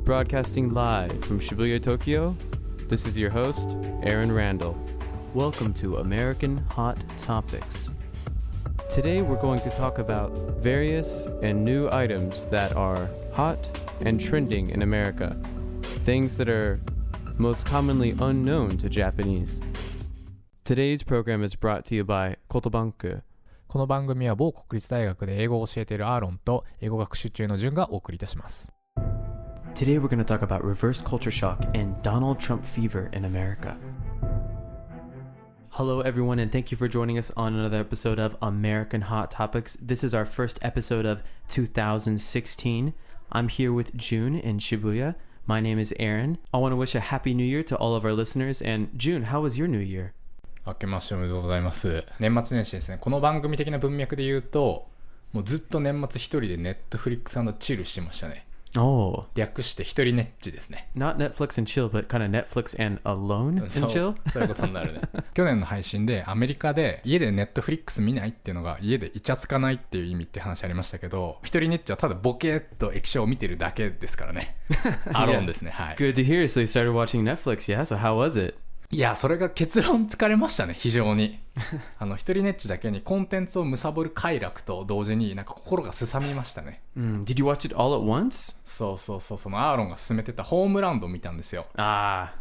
Broadcasting live from Shibuya, Tokyo, this is your host, Aaron Randall. Welcome to American Hot Topics. Today we're going to talk about various and new items that are hot and trending in America, things that are most commonly unknown to Japanese. Today's program is brought to you by Kotobanku.この番組は某国立大学で英語を教えているアーロンと英語学習中のジュンがお送りいたします。Today we're going to talk about reverse culture shock and Donald Trump fever in America. Hello everyone and thank you for joining us on another episode of American Hot Topics. This is our first episode of 2016. I'm here with June in Shibuya. My name is Aaron. I want to wish a happy new year to all of our listeners. And June, how was your new year?明けましておめでとうございます。年末年始ですね。この番組的な文脈で言うと、もうずっと年末一人でネットフリックス&チルしてましたね。Oh. 略して一人ネッチですね。Not Netflix and chill, but kind of Netflix and alone and chill? そういうことになるね。去年の配信でアメリカで家でネットフリックス見ないっていうのが家でイチャつかないっていう意味って話ありましたけど、一人ネッチはただボケっと液晶を見てるだけですからね。アロンですね。はい。Good to hear. So you started watching Netflix, yeah? So how was it?いやそれが結論疲れましたね非常に一人ネッチだけにコンテンツを貪る快楽と同時になんか心がすさみましたね、Did you watch it all at once? そうそのアーロンが勧めてたホームランドを見たんですよ。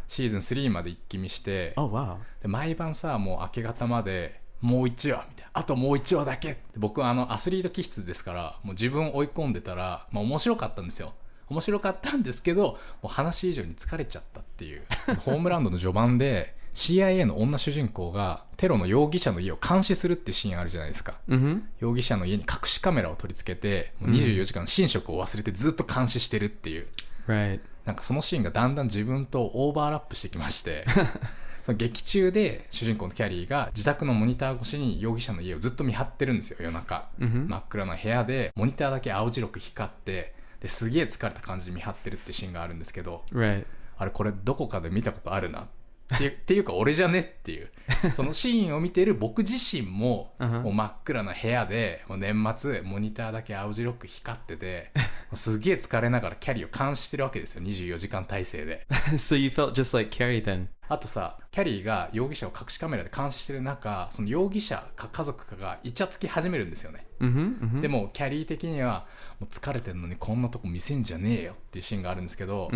シーズン3まで一気見して、Oh, wow. で毎晩さもう明け方までもう1話みたいなあともう1話だけ僕はアスリート気質ですからもう自分を追い込んでたら、面白かったんですよ。面白かったんですけどもう話以上に疲れちゃったっていうホームランドの序盤で CIA の女主人公がテロの容疑者の家を監視するっていうシーンあるじゃないですか、容疑者の家に隠しカメラを取り付けてもう24時間寝食を忘れてずっと監視してるっていう、なんかそのシーンがだんだん自分とオーバーラップしてきましてその劇中で主人公のキャリーが自宅のモニター越しに容疑者の家をずっと見張ってるんですよ。夜中、真っ暗な部屋でモニターだけ青白く光ってですげえ疲れた感じで見張ってるっていうシーンがあるんですけど、あれこれどこかで見たことあるなっていうか俺じゃねっていうそのシーンを見てる僕自身ももう真っ暗な部屋でもう年末モニターだけ青白く光っててすげえ疲れながらキャリーを監視してるわけですよ。24時間体制でSo you felt just like Carrie then? あとさキャリーが容疑者を隠しカメラで監視してる中その容疑者か家族かがイチャつき始めるんですよね、でもキャリー的にはもう疲れてるのにこんなとこ見せんじゃねえよっていうシーンがあるんですけど、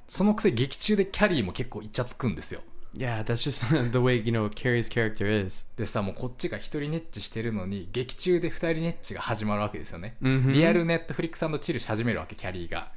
そのくせ劇中でキャリーも結構イチャつくんですよ。Yeah, that's just the way, Carrie's character is. でさ、もうこっちが一人ネッチしてるのに劇中で二人ネッチが始まるわけですよね、リアルネットフリックス&チルし始めるわけキャリーが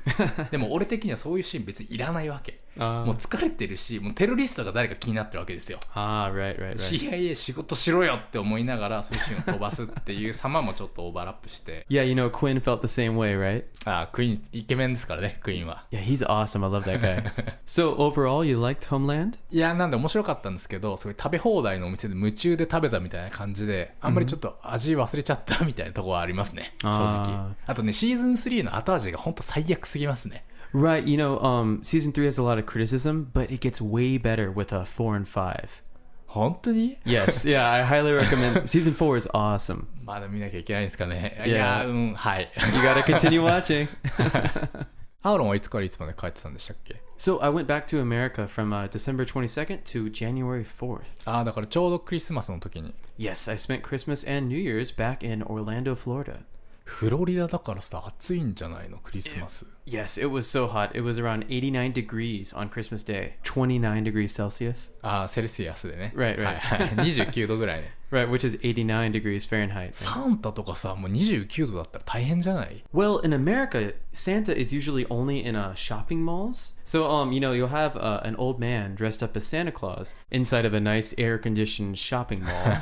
でも俺的にはそういうシーン別にいらないわけもう疲れてるしもうテロリストが誰か気になってるわけですよ。right. CIA 仕事しろよって思いながらそういうシーンを飛ばすっていう様もちょっとオーバーラップして Yeah, Quinn felt the same way, right? クイーンイケメンですからねクイーンは。 Yeah, he's awesome. I love that guy. So overall, you liked Homeland? いやなんで面白かったんですけどすごい食べ放題のお店で夢中で食べたみたいな感じであんまりちょっと味忘れちゃったみたいなところはありますね、正直。あとねシーズン3の後味がほんと最悪すぎますね。Right, season 3 has a lot of criticism, but it gets way better with 4 and 5. 本当に Yes, yeah, I highly recommend. Season 4 is awesome. まだ見なきゃいけないんですかね。いやはい。You gotta continue watching. アーロンはいつからいつまで帰ってたんでしたっけ？ So I went back to America from December 22nd to January 4th. だからちょうどクリスマスの時に。Yes, I spent Christmas and New Year's back in Orlando, Florida. フロリダだからさ暑いんじゃないのクリスマス。Yes, it was so hot. It was around 89 degrees on Christmas Day. 29 degrees Celsius. セルシアスでね。Right. 29度ぐらいね。Right, which is 89 degrees Fahrenheit. サンタとかさもう29度だったら大変じゃない？ Well, in America, Santa is usually only in shopping malls. So, you'll have an old man dressed up as Santa Claus inside of a nice air-conditioned shopping mall.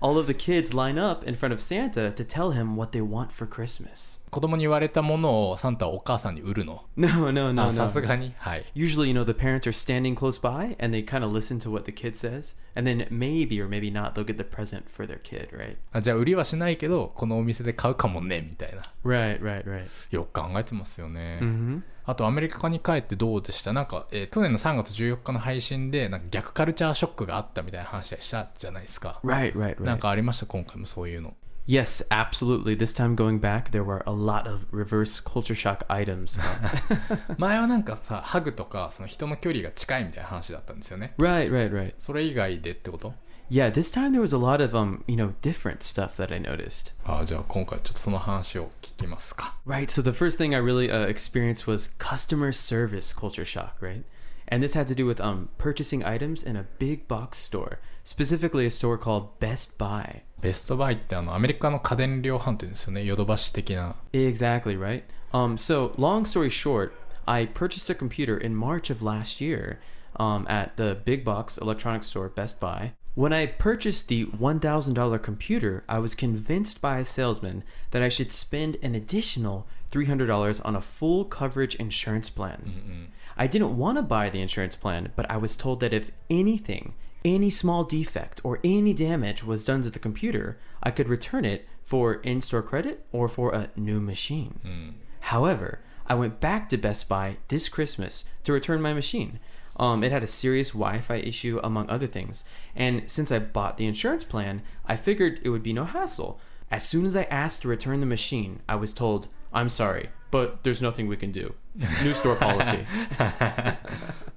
All of the kids line up in front of Santa to tell him what they want for Christmas. 子供に言われたものをサンタはお母さんに売るの？ No. さすがに。はい。Usually, the parents are standing close by and they kind of listen to what the kid says. And then maybe or maybe not, they'll get the present for their kid, right? じゃあ売りはしないけどこのお店で買うかもねみたいな。Right. よく考えてますよね。あとアメリカに帰ってどうでした？なんか、去年の3月14日の配信でなんか逆カルチャーショックがあったみたいな話はしたじゃないですか。Right. なんかありました今回もそういうの。Yes, absolutely. This time going back, there were a lot of reverse culture shock items. 前はなんかさ、ハグとかその人の距離が近いみたいな話だったんですよね。Right. それ以外でってこと？ Yeah, this time there was a lot of different stuff that I noticed. じゃあ今回ちょっとその話を聞きますか。Right, so the first thing I really experienced was customer service culture shock, right? And this had to do with purchasing items in a big box store, specifically a store called Best Buy. ベストバイってアメリカの家電量販店ですよね。ヨドバシ的な。Exactly, right? So long story short, I purchased a computer in March of last year at the big box electronics store Best Buy. When I purchased the $1,000 computer, I was convinced by a salesman that I should spend an additional $300 on a full coverage insurance plan. I didn't want to buy the insurance plan, but I was told that if any small defect or any damage was done to the computer, I could return it for in-store credit or for a new machine. However, I went back to Best Buy this Christmas to return my machine. It had a serious Wi-Fi issue, among other things. And since I bought the insurance plan, I figured it would be no hassle. As soon as I asked to return the machine, I was told, I'm sorry, but there's nothing we can do. New store policy.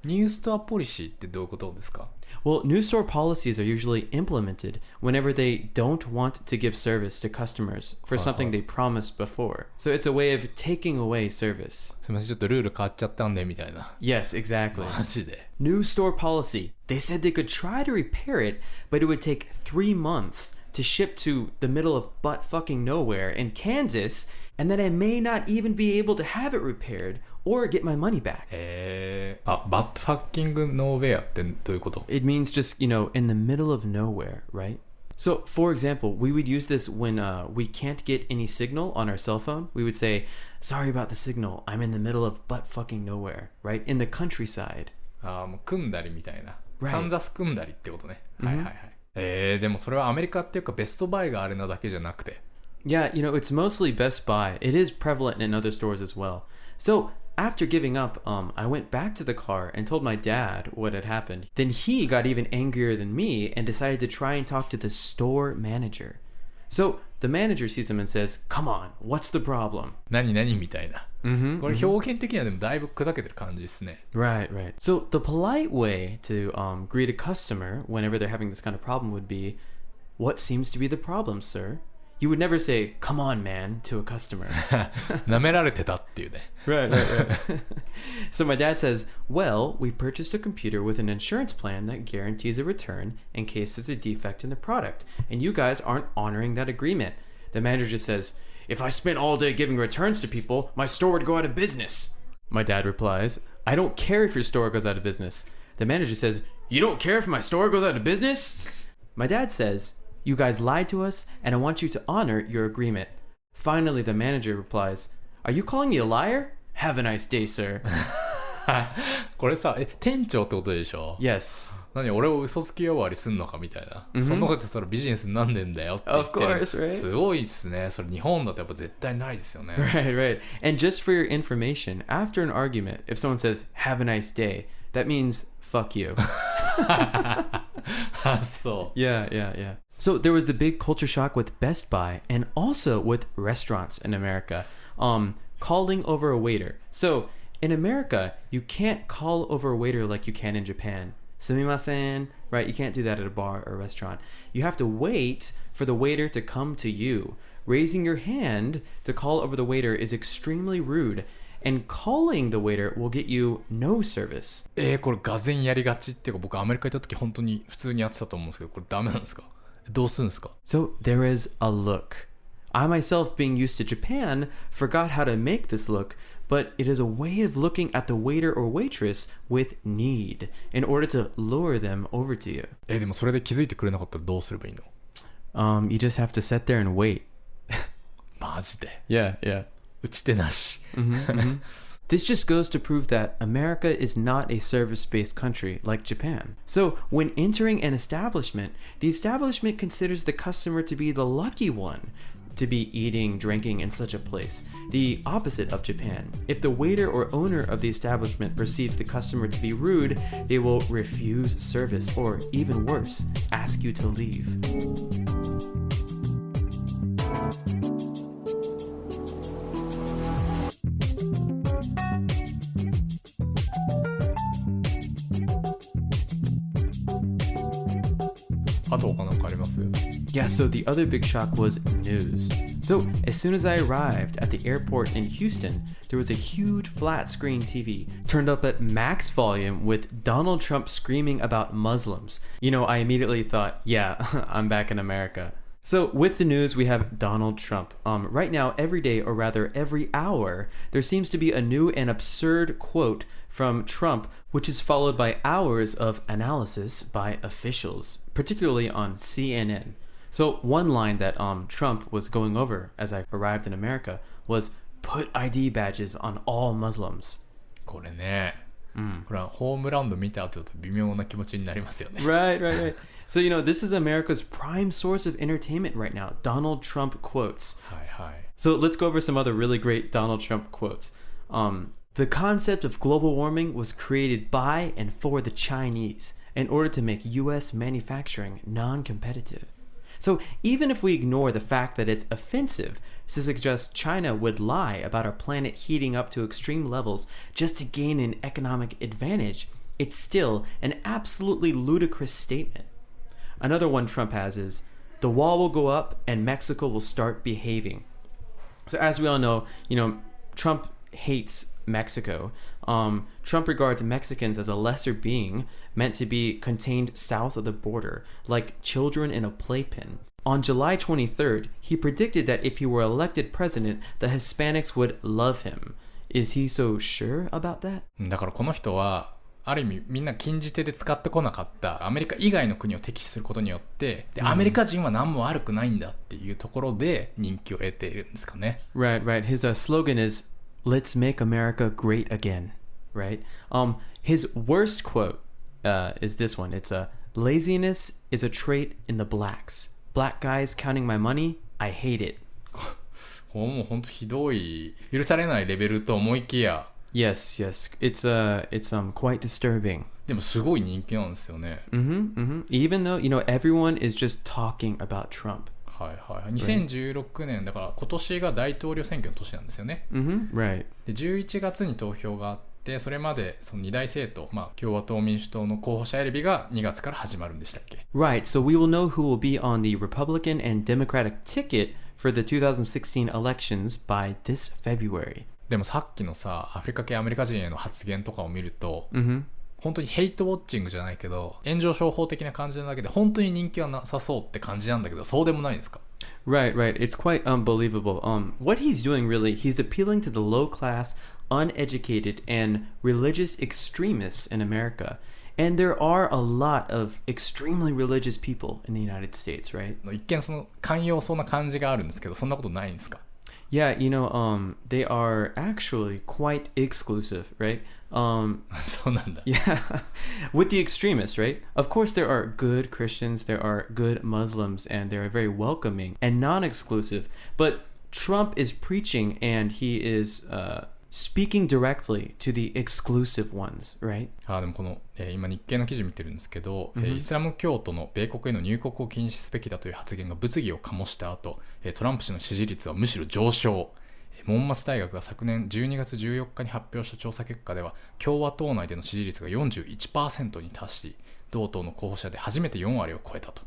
ニューストアポリシーってどういうことですか？ Well, new store policies are usually implemented whenever they don't want to give service to customers for something they promised before. So it's a way of taking away service. すみません、ちょっとルール変わっちゃったんでみたいな。Yes, exactly. マジで。New store policy. They said they could try to repair it, but it would take 3 months to ship to the middle of butt fucking nowhere in Kansas, and then I may not even be able to have it repaired or get my money back. バッドファッキングノーウェアってどういうこと？ It means just, in the middle of nowhere, right? So, for example, we would use this when we can't get any signal on our cell phone. We would say, sorry about the signal. I'm in the middle of butt fucking nowhere, right? In the countryside. もう組んだりみたいな。Right. カンザス組んだりってことね。はいはいはい。でもそれはアメリカっていうかベストバイがあれなだけじゃなくて。Yeah, it's mostly Best Buy. It is prevalent in other stores as well. So, after giving up, I went back to the car and told my dad what had happened. Then he got even angrier than me and decided to try and talk to the store manager. So the manager sees him and says, "Come on, what's the problem?" 何みたいな。これ表現的にはでもだいぶ砕けてる感じですね。Right. So the polite way to greet a customer whenever they're having this kind of problem would be, "What seems to be the problem, sir?" You would never say, "Come on, man," to a customer. 舐められてたっていうね。Right. So my dad says, well, we purchased a computer with an insurance plan that guarantees a return in case there's a defect in the product, and you guys aren't honoring that agreement. The manager just says, if I spent all day giving returns to people, my store would go out of business. My dad replies, I don't care if your store goes out of business. The manager says, you don't care if my store goes out of business? My dad says, you guys lied to us, and I want you to honor your agreement. Finally, the manager replies, Are you calling me a liar? Have a nice day, sir. これさ、店長ってことでしょ？ Yes. 何俺を嘘つき呼ばわりすんのかみたいな。そんなこと言ったらビジネスになんでんだよって言ってる。Of course, right? すごいっすね。それ日本だとやっぱ絶対ないですよね。Right. And just for your information, after an argument, if someone says, have a nice day, that means fuck you. そう。Yeah. So there was the big culture shock with Best Buy and also with restaurants in America. Calling over a waiter. So in America, you can't call over a waiter like you can in Japan. Sumimasen, right? You can't do that at a bar or a restaurant. You have to wait for the waiter to come to you. Raising your hand to call over the waiter is extremely rude. And calling the waiter will get you no service. これがぜんやりがちっていうか僕アメリカ行った時本当に普通にやってたと思うんですけどこれダメなんですか？どうするんですか？ So there is a look. I myself, being used to Japan, forgot how to make this look, but it is a way of looking at the waiter or waitress with need in order to lure them over to you. でもそれで気づいてくれなかったらどうすればいいの？ You just have to sit there and wait. マジで Yeah. 打ち手なし。This just goes to prove that America is not a service-based country like Japan. So when entering an establishment, the establishment considers the customer to be the lucky one to be eating, drinking in such a place. The opposite of Japan. If the waiter or owner of the establishment perceives the customer to be rude, they will refuse service or, even worse, ask you to leave. あと他なんかあります？ Yeah, so the other big shock was news. So, as soon as I arrived at the airport in Houston, there was a huge flat screen TV turned up at max volume with Donald Trump screaming about Muslims. You know, I immediately thought, yeah, I'm back in America. So, with the news, we have Donald Trump. Right now, every day, or rather every hour, there seems to be a new and absurd quote from Trump, which is followed by hours of analysis by officials, particularly on CNN. So, one line that Trump was going over as I arrived in America was, put ID badges on all Muslims. これね、これはホームラウンド見た後だと微妙な気持ちになりますよね。Right. So, you know, this is America's prime source of entertainment right now. Donald Trump quotes. はいはい。 So let's go over some other really great Donald Trump quotes. The concept of global warming was created by and for the Chinese in order to make U.S. manufacturing non-competitive. So even if we ignore the fact that it's offensive to suggest China would lie about our planet heating up to extreme levels just to gain an economic advantage, it's still an absolutely ludicrous statement. Another one Trump has is, the wall will go up and Mexico will start behaving. So as we all know, you know, Trump hates Mexico. Trump regards Mexicans as a lesser being meant to be contained south of the border, like children in a playpen. On July 23rd, he predicted that if he were elected president, the Hispanics would love him. Is he so sure about that? だからこの人はある意味みんな禁じ手で使ってこなかったアメリカ以外の国を敵視することによってでアメリカ人は何も悪くないんだっていうところで人気を得ているんですかね。Right. His slogan is, let's make America great again. Right? His worst quote is this one. It's laziness is a trait in the blacks. Black guys counting my money, I hate it. もう本当ひどい許されないレベルと思いきや Yes. It's quite disturbing. でもすごい人気なんですよね。Even though, you know, everyone is just talking about Trump. はいはい。2016年だから今年が大統領選挙の年なんですよね。Right. で11月に投票があって、それまでその2大政党、共和党民主党の候補者選びが2月から始まるんでしたっけ？ Right. So we will know who will be on the Republican and Democratic ticket for the 2016 elections by this February. でもさっきのさアフリカ系アメリカ人への発言とかを見ると、本当にヘイトウォッチングじゃないけど炎上商法的な感じなだけで本当に人気はなさそうって感じなんだけどそうでもないんですか？ Right. It's quite unbelievable. What he's doing really, he's appealing to the low class, uneducated, and religious extremists in America. And there are a lot of extremely religious people in the United States, right? 一見その寛容そうな感じがあるんですけどそんなことないんですか？ Yeah, you know, they are actually quite exclusive, right? そうなんだ。Yeah, with the extremists, right? Of course, there are good Christians, there are good Muslims, and they are very welcoming and non-exclusive. But Trump is preaching and he is speaking directly to the exclusive ones, right? でもこの、今日経の記事見てるんですけど、イスラム教徒の米国への入国を禁止すべきだという発言が物議を醸した後、トランプ氏の支持率はむしろ上昇。モンマス大学が昨年12月14日に発表した調査結果では共和党内での支持率が 41% に達し同党の候補者で初めて4割を超えたと、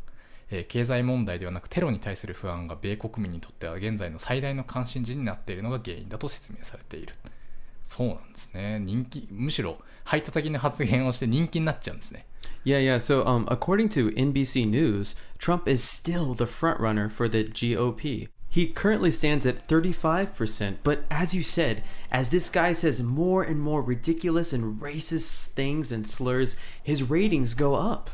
経済問題ではなくテロに対する不安が米国民にとっては現在の最大の関心事になっているのが原因だと説明されている。そうなんですね。人気むしろ排他的な発言をして人気になっちゃうんですね。Yeah. So, according to NBC News, Trump is still the frontrunner for the GOP. He currently stands at 35%, but as you said, as this guy says more and more ridiculous and racist things and slurs, his ratings go up.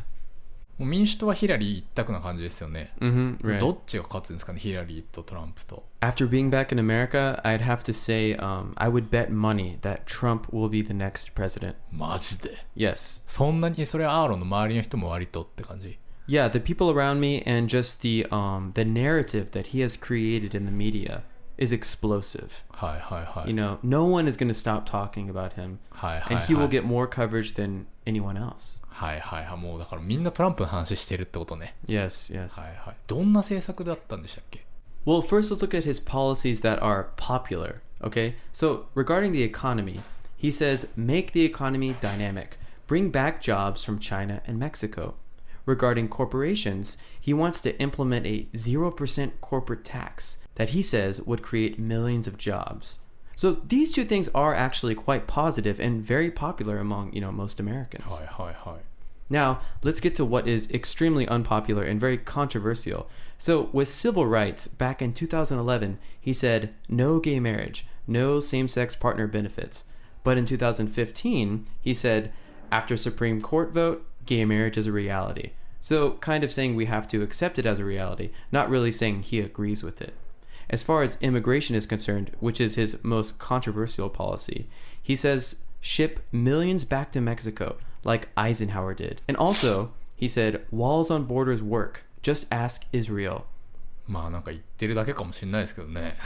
もう民主党はヒラリー一択な感じですよね。Right. どっちが勝つんですかね、ヒラリーとトランプと。After being back in America, I'd have to say I would bet money that Trump will be the next president. マジで Yes. そんなにそれはアーロンの周りの人も割とって感じ。Yeah, the people around me and just the narrative that he has created in the media is explosive. はいはいはい。 You know, no one is going to stop talking about him, はいはい and はい。 he will get more coverage than anyone else. はいはいはい。もうだからみんなトランプの話してるってことね。Yes. はいはい。どんな政策だったんでしたっけ？ Well, first let's look at his policies that are popular, okay? So, regarding the economy, he says, make the economy dynamic, bring back jobs from China and Mexico. Regarding corporations, he wants to implement a 0% corporate tax that he says would create millions of jobs. So these two things are actually quite positive and very popular among, most Americans. Now, let's get to what is extremely unpopular and very controversial. So with civil rights, back in 2011, he said, no gay marriage, no same-sex partner benefits. But in 2015, he said, after Supreme Court vote, gay marriage is a reality. So kind of saying we have to accept it as a reality, not really saying he agrees with it. As far as immigration is concerned, which is his most controversial policy, he says ship millions back to Mexico, like Eisenhower did. And also, he said walls on borders work. Just ask Israel. まあなんか言ってるだけかもしれないですけどね。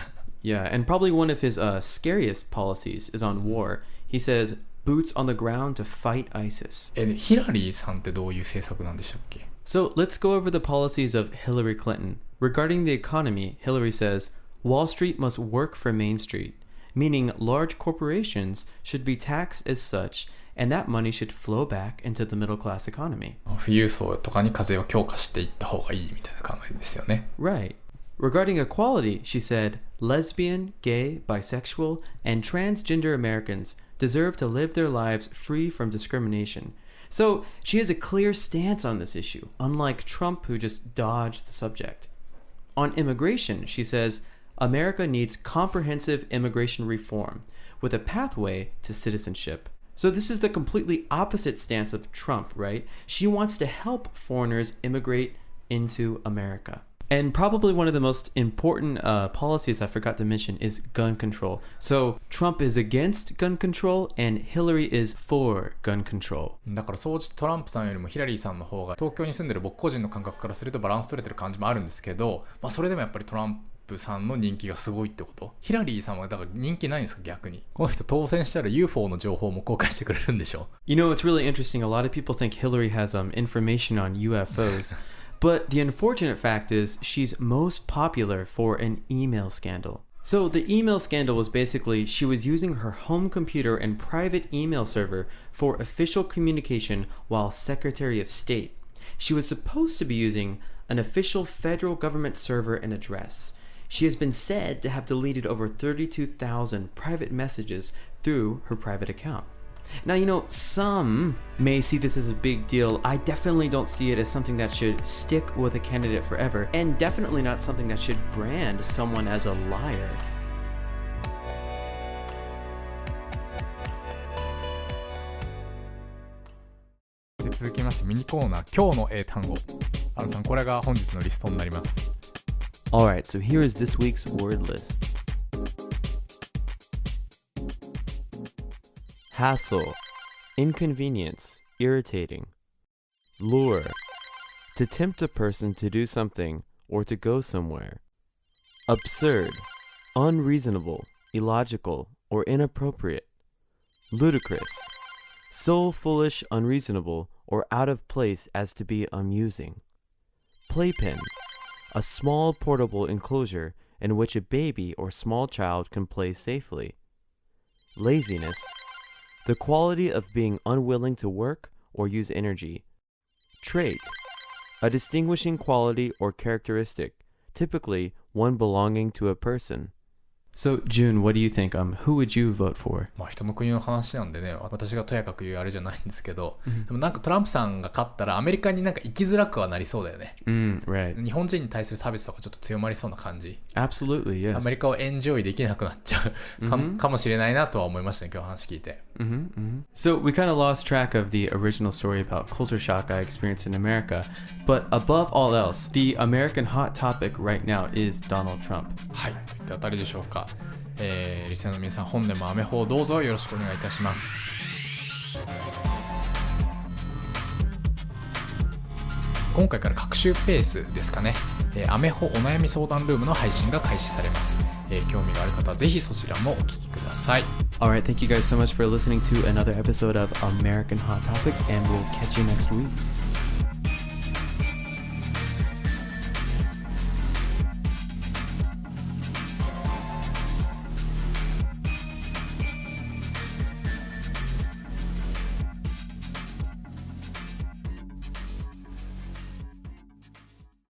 Yeah, and probably one of his scariest policies is on war. He says boots on the ground to fight ISIS. ヒラリーさんってどういう政策なんでしたっけ? So let's go over the policies of Hillary Clinton. Regarding the economy, Hillary says, Wall Street must work for Main Street, meaning large corporations should be taxed as such, and that money should flow back into the middle class economy. 富裕層とかに課税を強化していった方がいいみたいな考えですよね。Right. Regarding equality, she said, lesbian, gay, bisexual, and transgender Americans deserve to live their lives free from discrimination. So she has a clear stance on this issue, unlike Trump, who just dodged the subject. On immigration, she says, America needs comprehensive immigration reform with a pathway to citizenship. So this is the completely opposite stance of Trump, right? She wants to help foreigners immigrate into America. And probably one of the most important policies I forgot to mention is gun control. So Trump is against gun control and Hillary is for gun control. だから総じてトランプさんよりもヒラリーさんの方が東京に住んでる僕個人の感覚からするとバランス取れてる感じもあるんですけど、それでもやっぱりトランプさんの人気がすごいってこと？ヒラリーさんはだから人気ないんですか逆に？この人当選したら UFO の情報も公開してくれるんでしょ？ You know, it's really interesting. A lot of people think Hillary has information on UFOs. But the unfortunate fact is she's most popular for an email scandal. So the email scandal was basically she was using her home computer and private email server for official communication while Secretary of State. She was supposed to be using an official federal government server and address. She has been said to have deleted over 32,000 private messages through her private account. Now, some may see this as a big deal. I definitely don't see it as something that should stick with a candidate forever, and definitely not something that should brand someone as a liar. 続きましてミニコーナー今日の英単語。アルさん、これが本日のリストになります。Alright, so here is this week's word list. Hassle, inconvenience, irritating. Lure, to tempt a person to do something or to go somewhere. Absurd, unreasonable, illogical, or inappropriate. Ludicrous, so foolish, unreasonable, or out of place as to be amusing. Playpen, a small portable enclosure in which a baby or small child can play safely. Laziness, the quality of being unwilling to work or use energy. Trait, a distinguishing quality or characteristic, typically one belonging to a person. So, June, what do you think? Who would you vote for? 人の国の話なんでね、私がとやかく言うあれじゃないんですけど、でもなんかトランプさんが勝ったらアメリカになんか行きづらくはなりそうだよね。Right. 日本人に対する差別とかちょっと強まりそうな感じ。Absolutely, yes. アメリカをエンジョイできなくなっちゃうかもしれないなとは思いましたね、今日話聞いて。So we kind of lost track of the original story about culture shock I experienced in America, but above all else, the American hot topic right now is Donald Trump. はい、といったあたりでしょうか。リスナーの皆さん、本年もアメ法をどうぞよろしくお願いいたします。今回から各週ペースですかね、アメホお悩み相談ルームの配信が開始されます。興味がある方はぜひそちらもお聞きください。Alright, thank you guys so much for listening to another episode of American Hot Topics, and we'll catch you next week.